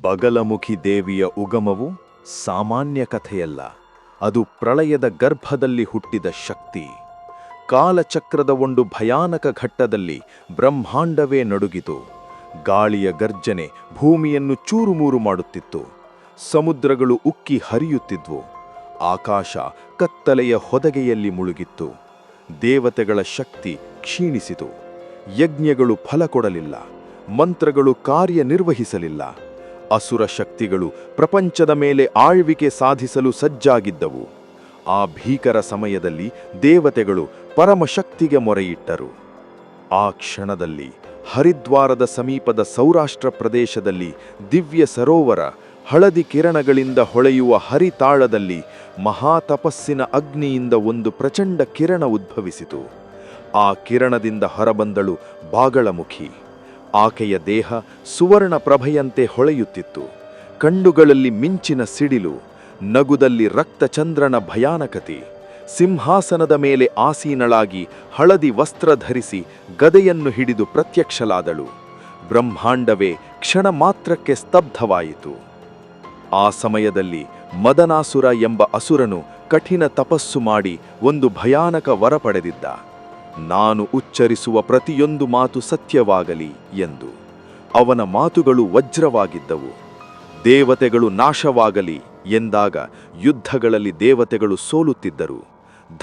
ಬಗಲಮುಖಿ ದೇವಿಯ ಉಗಮವು ಸಾಮಾನ್ಯ ಕಥೆಯಲ್ಲ. ಅದು ಪ್ರಳಯದ ಗರ್ಭದಲ್ಲಿ ಹುಟ್ಟಿದ ಶಕ್ತಿ. ಕಾಲಚಕ್ರದ ಒಂದು ಭಯಾನಕ ಘಟ್ಟದಲ್ಲಿ ಬ್ರಹ್ಮಾಂಡವೇ ನಡುಗಿತು. ಗಾಳಿಯ ಗರ್ಜನೆ ಭೂಮಿಯನ್ನು ಚೂರುಮೂರು ಮಾಡುತ್ತಿತ್ತು. ಸಮುದ್ರಗಳು ಉಕ್ಕಿ ಹರಿಯುತ್ತಿದ್ವು. ಆಕಾಶ ಕತ್ತಲೆಯ ಹೊದಗೆಯಲ್ಲಿ ಮುಳುಗಿತ್ತು. ದೇವತೆಗಳ ಶಕ್ತಿ ಕ್ಷೀಣಿಸಿತು. ಯಜ್ಞಗಳು ಫಲ ಕೊಡಲಿಲ್ಲ. ಮಂತ್ರಗಳು ಕಾರ್ಯನಿರ್ವಹಿಸಲಿಲ್ಲ. ಅಸುರ ಶಕ್ತಿಗಳು ಪ್ರಪಂಚದ ಮೇಲೆ ಆಳ್ವಿಕೆ ಸಾಧಿಸಲು ಸಜ್ಜಾಗಿದ್ದವು. ಆ ಭೀಕರ ಸಮಯದಲ್ಲಿ ದೇವತೆಗಳು ಪರಮಶಕ್ತಿಗೆ ಮೊರೆಯಿಟ್ಟರು. ಆ ಕ್ಷಣದಲ್ಲಿ ಹರಿದ್ವಾರದ ಸಮೀಪದ ಸೌರಾಷ್ಟ್ರ ಪ್ರದೇಶದಲ್ಲಿ ದಿವ್ಯ ಸರೋವರ ಹಳದಿ ಕಿರಣಗಳಿಂದ ಹೊಳೆಯುವ ಹರಿತಾಳದಲ್ಲಿ ಮಹಾತಪಸ್ಸಿನ ಅಗ್ನಿಯಿಂದ ಒಂದು ಪ್ರಚಂಡ ಕಿರಣ ಉದ್ಭವಿಸಿತು. ಆ ಕಿರಣದಿಂದ ಹೊರಬಂದಳು ಬಾಗಳಮುಖಿ. ಆಕೆಯ ದೇಹ ಸುವರ್ಣ ಪ್ರಭೆಯಂತೆ ಹೊಳೆಯುತ್ತಿತ್ತು. ಕಣ್ಣುಗಳಲ್ಲಿ ಮಿಂಚಿನ ಸಿಡಿಲು, ನಗುದಲ್ಲಿ ರಕ್ತಚಂದ್ರನ ಭಯಾನಕತೆ. ಸಿಂಹಾಸನದ ಮೇಲೆ ಆಸೀನಳಾಗಿ ಹಳದಿ ವಸ್ತ್ರ ಧರಿಸಿ ಗದೆಯನ್ನು ಹಿಡಿದು ಪ್ರತ್ಯಕ್ಷಲಾದಳು. ಬ್ರಹ್ಮಾಂಡವೇ ಕ್ಷಣ ಮಾತ್ರಕ್ಕೆ ಸ್ತಬ್ಧವಾಯಿತು. ಆ ಸಮಯದಲ್ಲಿ ಮದನಾಸುರ ಎಂಬ ಅಸುರನು ಕಠಿಣ ತಪಸ್ಸು ಮಾಡಿ ಒಂದು ಭಯಾನಕ ವರ ಪಡೆದಿದ್ದ. ನಾನು ಉಚ್ಚರಿಸುವ ಪ್ರತಿಯೊಂದು ಮಾತು ಸತ್ಯವಾಗಲಿ ಎಂದು. ಅವನ ಮಾತುಗಳು ವಜ್ರವಾಗಿದ್ದವು. ದೇವತೆಗಳು ನಾಶವಾಗಲಿ ಎಂದಾಗ ಯುದ್ಧಗಳಲ್ಲಿ ದೇವತೆಗಳು ಸೋಲುತ್ತಿದ್ದರು.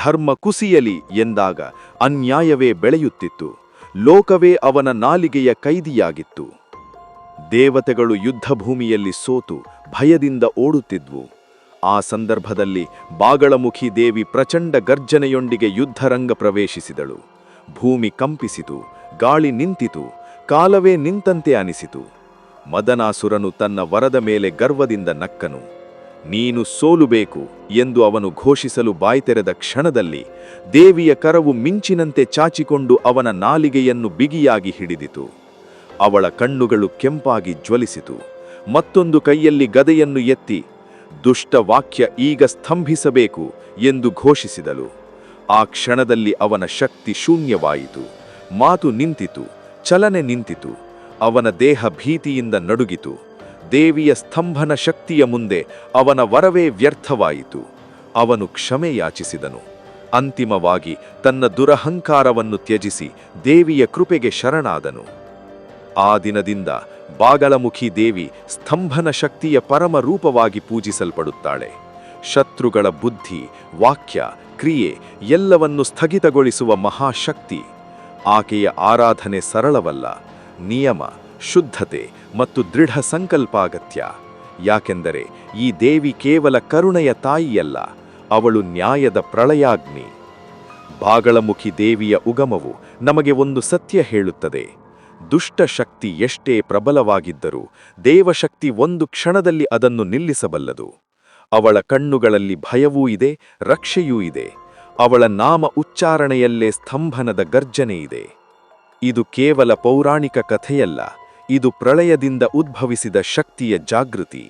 ಧರ್ಮ ಕುಸಿಯಲಿ ಎಂದಾಗ ಅನ್ಯಾಯವೇ ಬೆಳೆಯುತ್ತಿತ್ತು. ಲೋಕವೇ ಅವನ ನಾಲಿಗೆಯ ಕೈದಿಯಾಗಿತ್ತು. ದೇವತೆಗಳು ಯುದ್ಧಭೂಮಿಯಲ್ಲಿ ಸೋತು ಭಯದಿಂದ ಓಡುತ್ತಿದ್ವು. ಆ ಸಂದರ್ಭದಲ್ಲಿ ಬಾಗಳಮುಖಿ ದೇವಿ ಪ್ರಚಂಡ ಗರ್ಜನೆಯೊಂದಿಗೆ ಯುದ್ಧರಂಗ ಪ್ರವೇಶಿಸಿದಳು. ಭೂಮಿ ಕಂಪಿಸಿತು. ಗಾಳಿ ನಿಂತಿತು. ಕಾಲವೇ ನಿಂತಂತೆ ಅನಿಸಿತು. ಮದನಾಸುರನು ತನ್ನ ವರದ ಮೇಲೆ ಗರ್ವದಿಂದ ನಕ್ಕನು. ನೀನು ಸೋಲುಬೇಕು ಎಂದು ಅವನು ಘೋಷಿಸಲು ಬಾಯ್ತೆರೆದ ಕ್ಷಣದಲ್ಲಿ ದೇವಿಯ ಕರವು ಮಿಂಚಿನಂತೆ ಚಾಚಿಕೊಂಡು ಅವನ ನಾಲಿಗೆಯನ್ನು ಬಿಗಿಯಾಗಿ ಹಿಡಿದಿತು. ಅವಳ ಕಣ್ಣುಗಳು ಕೆಂಪಾಗಿ ಜ್ವಲಿಸಿತು. ಮತ್ತೊಂದು ಕೈಯಲ್ಲಿ ಗದೆಯನ್ನು ಎತ್ತಿ ದುಷ್ಟ ವಾಕ್ಯ ಈಗ ಸ್ತಂಭಿಸಬೇಕು ಎಂದು ಘೋಷಿಸಿದಳು. ಆ ಕ್ಷಣದಲ್ಲಿ ಅವನ ಶಕ್ತಿ ಶೂನ್ಯವಾಯಿತು. ಮಾತು ನಿಂತಿತು. ಚಲನೆ ನಿಂತಿತು. ಅವನ ದೇಹ ಭೀತಿಯಿಂದ ನಡುಗಿತು. ದೇವಿಯ ಸ್ತಂಭನ ಶಕ್ತಿಯ ಮುಂದೆ ಅವನ ವರವೇ ವ್ಯರ್ಥವಾಯಿತು. ಅವನು ಕ್ಷಮೆ ಯಾಚಿಸಿದನು. ಅಂತಿಮವಾಗಿ ತನ್ನ ದುರಹಂಕಾರವನ್ನು ತ್ಯಜಿಸಿ ದೇವಿಯ ಕೃಪೆಗೆ ಶರಣಾದನು. ಆ ದಿನದಿಂದ ಬಾಗಳಮುಖಿ ದೇವಿ ಸ್ತಂಭನ ಶಕ್ತಿಯ ಪರಮ ರೂಪವಾಗಿ ಪೂಜಿಸಲ್ಪಡುತ್ತಾಳೆ. ಶತ್ರುಗಳ ಬುದ್ಧಿ, ವಾಕ್ಯ, ಕ್ರಿಯೆ ಎಲ್ಲವನ್ನು ಸ್ಥಗಿತಗೊಳಿಸುವ ಮಹಾಶಕ್ತಿ. ಆಕೆಯ ಆರಾಧನೆ ಸರಳವಲ್ಲ. ನಿಯಮ, ಶುದ್ಧತೆ ಮತ್ತು ದೃಢ ಸಂಕಲ್ಪ ಅಗತ್ಯ. ಯಾಕೆಂದರೆ ಈ ದೇವಿ ಕೇವಲ ಕರುಣೆಯ ತಾಯಿಯಲ್ಲ, ಅವಳು ನ್ಯಾಯದ ಪ್ರಳಯಾಗ್ನಿ. ಬಾಗಳಮುಖಿ ದೇವಿಯ ಉಗಮವು ನಮಗೆ ಒಂದು ಸತ್ಯ ಹೇಳುತ್ತದೆ. ದುಷ್ಟ ಶಕ್ತಿ ಎಷ್ಟೇ ಪ್ರಬಲವಾಗಿದ್ದರೂ ದೇವಶಕ್ತಿ ಒಂದು ಕ್ಷಣದಲ್ಲಿ ಅದನ್ನು ನಿಲ್ಲಿಸಬಲ್ಲದು. ಅವಳ ಕಣ್ಣುಗಳಲ್ಲಿ ಭಯವೂ ಇದೆ, ರಕ್ಷೆಯೂ ಇದೆ. ಅವಳ ನಾಮ ಉಚ್ಚಾರಣೆಯಲ್ಲೇ ಸ್ತಂಭನದ ಗರ್ಜನೆ ಇದೆ. ಇದು ಕೇವಲ ಪೌರಾಣಿಕ ಕಥೆಯಲ್ಲ, ಇದು ಪ್ರಳಯದಿಂದ ಉದ್ಭವಿಸಿದ ಶಕ್ತಿಯ ಜಾಗೃತಿ.